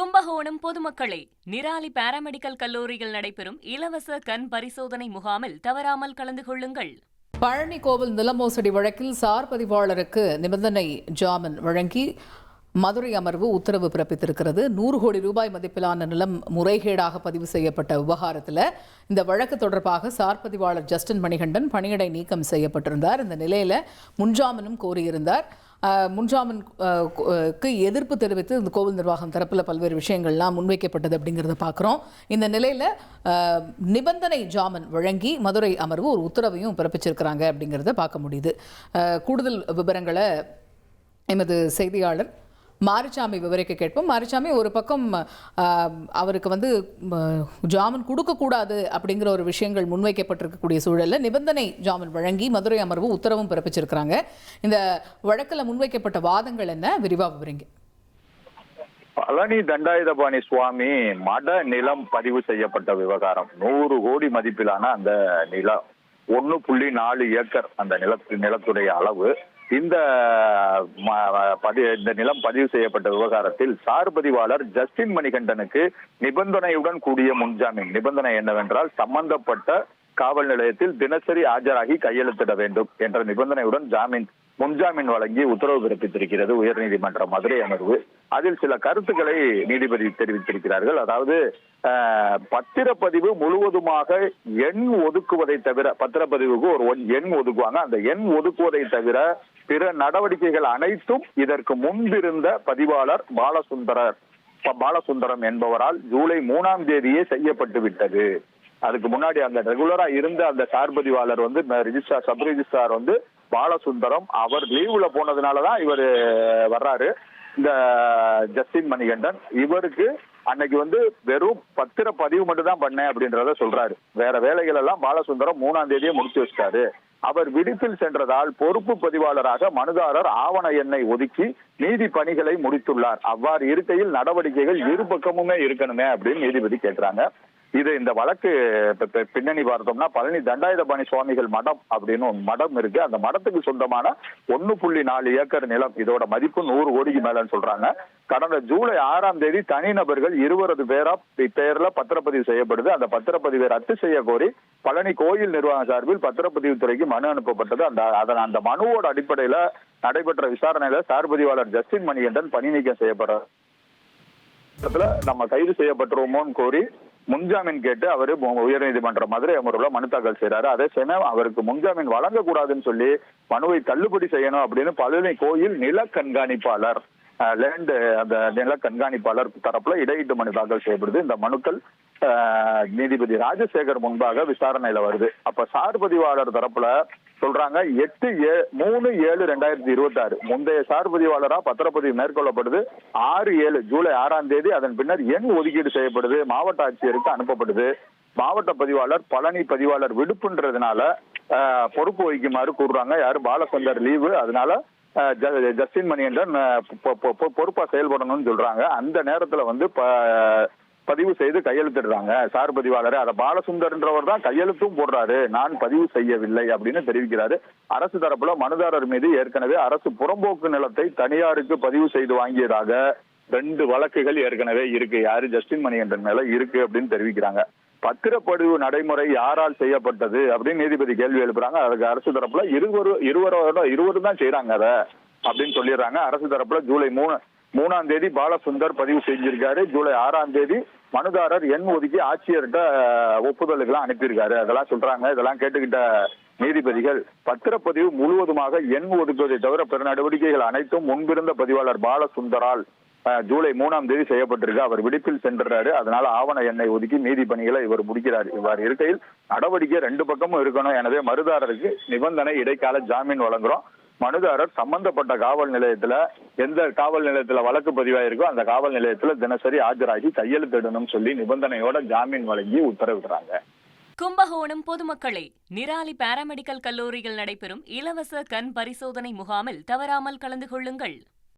Kumbakonam பொதுமக்களே, Nirali paramedical கல்லூரியில் நடைபெறும் இலவச கண் பரிசோதனை முகாமில் தவறாமல் கலந்து கொள்ளுங்கள். பழனி கோவில் நில மோசடி வழக்கில் சார் பதிவாளருக்கு நிபந்தனை ஜாமீன் வழங்கி மதுரை அமர்வு உத்தரவு பிறப்பித்திருக்கிறது. 100 கோடி ரூபாய் மதிப்பிலான நிலம் முறைகேடாக பதிவு செய்யப்பட்ட விவகாரத்தில் இந்த வழக்கு தொடர்பாக சார் பதிவாளர் ஜஸ்டின் மணிகண்டன் பணியிடை நீக்கம் செய்யப்பட்டிருந்தார். இந்த நிலையில் முன்ஜாமீனும் கோரியிருந்தார். முன்ஜாமீனுக்கு எதிர்ப்பு தெரிவித்து இந்த கோவில் நிர்வாகம் தரப்பில் பல்வேறு விஷயங்கள்லாம் முன்வைக்கப்பட்டது அப்படிங்கிறத பார்க்குறோம். இந்த நிலையில் நிபந்தனை ஜாமீன் வழங்கி மதுரை அமர்வு ஒரு உத்தரவையும் பிறப்பிச்சிருக்கிறாங்க அப்படிங்கிறத பார்க்க முடியுது. கூடுதல் விவரங்களை எமது செய்தியாளர் மாரிசாமி விவரிக்க கேட்போம். மாரிசாமி, ஒரு பக்கம் அவருக்கு ஜாமீன் கொடுக்கக்கூடாது அப்படிங்கிற ஒரு விஷயங்கள் முன்வைக்கப்பட்டிருக்கக்கூடிய சூழலில் நிபந்தனை ஜாமீன் வழங்கி மதுரை அமர்வு உத்தரவும் பிறப்பிச்சிருக்கிறாங்க. இந்த வழக்கில் முன்வைக்கப்பட்ட வாதங்கள் என்ன, விரிவாக விவரிங்க. பழனி தண்டாயுதபாணி சுவாமி மட நிலம் பதிவு செய்யப்பட்ட விவகாரம். 100 கோடி மதிப்பிலான அந்த நிலம் 1.4 ஏக்கர் அந்த நிலத்துடைய அளவு. இந்த நிலம் பதிவு செய்யப்பட்ட விவகாரத்தில் சார் பதிவாளர் ஜஸ்டின் மணிகண்டனுக்கு நிபந்தனையுடன் கூடிய முன்ஜாமீன். நிபந்தனை என்னவென்றால், சம்பந்தப்பட்ட காவல் நிலையத்தில் தினசரி ஆஜராகி கையெழுத்திட வேண்டும் என்ற நிபந்தனையுடன் முன்ஜாமீன் வழங்கி உத்தரவு பிறப்பித்திருக்கிறது உயர்நீதிமன்ற மதுரை அமர்வு. அதில் சில கருத்துக்களை நீதிபதி தெரிவித்திருக்கிறார்கள். அதாவது, பத்திரப்பதிவு முழுவதுமாக எண் ஒதுக்குவதை தவிர, பத்திரப்பதிவுக்கு ஒரு எண் ஒதுக்குவாங்க, அந்த எண் ஒதுக்குவதை தவிர பிற நடவடிக்கைகள் அனைத்தும் இதற்கு முன்பிருந்த பதிவாளர் பாலசுந்தரம் என்பவரால் ஜூலை 3ஆம் தேதியே செய்யப்பட்டு விட்டது. அதுக்கு முன்னாடி அந்த ரெகுலரா இருந்த அந்த சார் பதிவாளர் சப் ரிஜிஸ்ட்ரார் பாலசுந்தரம், அவர் லீவுல போனதுனாலதான் இவர் வர்றாரு. இந்த ஜஸ்டின் மணிகண்டன் இவருக்கு அன்னைக்கு வெறும் பத்திரப்பதிவு மட்டும் தான் பண்ணேன் அப்படின்றத சொல்றாரு. வேற வேலைகள் எல்லாம் பாலசுந்தரம் 3ஆம் தேதியே முடிச்சு வச்சிட்டாரு. அவர் விடுப்பில் சென்றதால் பொறுப்பு பதிவாளராக மனுதாரர் ஆவண எண்ணை ஒதுக்கி நீதி பணிகளை முடித்துள்ளார். அவ்வாறு இருக்கையில் நடவடிக்கைகள் இரு பக்கமுமே இருக்கணுமே அப்படின்னு நீதிபதி கேட்கிறாங்க. இந்த வழக்கு பின்னணி பார்த்தோம்னா, பழனி தண்டாயுதபாணி சுவாமிகள் மடம் அப்படின்னு ஒரு மடம் இருக்கு. அந்த மடத்துக்கு சொந்தமான 1.4 ஏக்கர் நிலம், இதோட மதிப்பு 100 கோடிக்கு மேலன்னு சொல்றாங்க. கடந்த ஜூலை 6ஆம் தேதி தனிநபர்கள் 20 பேர்ல பத்திரப்பதிவு செய்யப்படுது. அந்த பத்திரப்பதிவை ரத்து செய்ய கோரி பழனி கோயில் நிர்வாக சார்பில் பத்திரப்பதிவு துறைக்கு மனு அனுப்பப்பட்டது. அந்த மனுவோட அடிப்படையில நடைபெற்ற விசாரணையில சார் பதிவாளர் ஜஸ்டின் மணிகண்டன் பணி நீக்கம் செய்யப்படுறார். நம்ம கைது செய்யப்பட்டுருவோமோன்னு கோரி முன்ஜாமீன் கேட்டு அவரு உயர்நீதிமன்ற மதுரை அமர்வுல மனு தாக்கல் செய்யறாரு. அதே சமயம் அவருக்கு முன்ஜாமீன் வழங்கக்கூடாதுன்னு சொல்லி மனுவை தள்ளுபடி செய்யணும் அப்படின்னு பழனி கோயில் நில கண்காணிப்பாளர் அந்த நில கண்காணிப்பாளர் தரப்புல இடையீட்டு மனு தாக்கல் செய்யப்படுது. இந்த மனுக்கள் நீதிபதி ராஜசேகர் முன்பாக விசாரணையில வருது. அப்ப சார் பதிவாளர் தரப்புல சொல்றாங்க, 8/7/2026 முந்தைய சார் பதிவாளரா பத்திரப்பதிவு மேற்கொள்ளப்படுது. 6/7 ஜூலை 6ஆம் தேதி அதன் பின்னர் எண் ஒதுக்கீடு செய்யப்படுது, மாவட்ட ஆட்சியருக்கு அனுப்பப்படுது. மாவட்ட பதிவாளர் பழனி பதிவாளர் விடுப்புன்றதுனால பொறுப்பு வகிக்குமாறு கூறுறாங்க. யாரு? பாலசுந்தர் லீவு, அதனால ஜஸ்டின் மணிகண்டன் பொறுப்பா செயல்படணும்னு சொல்றாங்க. அந்த நேரத்துல பதிவு செய்து கையெழுத்திடுறாங்க சார் பதிவாளர். அதை பாலசுந்தர்ன்றவர் தான் கையெழுத்தும் போடுறாரு, நான் பதிவு செய்யவில்லை அப்படின்னு தெரிவிக்கிறாரு. அரசு தரப்புல மனுதாரர் மீது ஏற்கனவே அரசு புறம்போக்கு நிலத்தை தனியாருக்கு பதிவு செய்து வாங்கியதாக 2 வழக்குகள் ஏற்கனவே இருக்கு. யாரு? ஜஸ்டின் மணிகண்டன் மேல இருக்கு அப்படின்னு தெரிவிக்கிறாங்க. பத்திரப்பதிவு நடைமுறை யாரால் செய்யப்பட்டது அப்படின்னு நீதிபதி கேள்வி எழுப்புறாங்க. அதுக்கு அரசு தரப்புல இருவரும் தான் செய்யறாங்க அதை அப்படின்னு சொல்லிடுறாங்க. அரசு தரப்புல ஜூலை 3ஆம் தேதி பாலசுந்தர் பதிவு செஞ்சிருக்காரு. ஜூலை 6ஆம் தேதி மனுதாரர் எண் ஒதுக்கி ஆட்சியர்கிட்ட ஒப்புதலுக்கெல்லாம் அனுப்பியிருக்காரு. அதெல்லாம் சொல்றாங்க. இதெல்லாம் கேட்டுக்கிட்ட நீதிபதிகள், பத்திரப்பதிவு முழுவதுமாக எண் ஒதுக்குவதை தவிர பிற நடவடிக்கைகள் அனைத்தும் முன்பிருந்த பதிவாளர் பாலசுந்தரால் ஜூலை 3ஆம் தேதி செய்யப்பட்டிருக்கு. அவர் விடுப்பில் சென்றாரு. அதனால ஆவண எண்ணை ஒதுக்கி நீதி பணிகளை இவர் முடிக்கிறார். இவ்வாறு இருக்கையில் நடவடிக்கை 2 பக்கமும் இருக்கணும். எனவே மனுதாரருக்கு நிபந்தனை இடைக்கால ஜாமீன் வழங்குறோம். மனுதாரர் சம்பந்தப்பட்ட காவல் நிலையத்துல, எந்த காவல் நிலையத்துல வழக்கு பதிவாயிருக்கோ அந்த காவல் நிலையத்துல தினசரி ஆஜராகி கையெழுத்திடணும் சொல்லி நிபந்தனையோட ஜாமீன் வழங்கி உத்தரவிடுறாங்க. கும்பகோணம் பொதுமக்களே, நிராலி பாராமெடிக்கல் கல்லூரியில் நடைபெறும் இலவச கண் பரிசோதனை முகாமில் தவறாமல் கலந்து கொள்ளுங்கள்.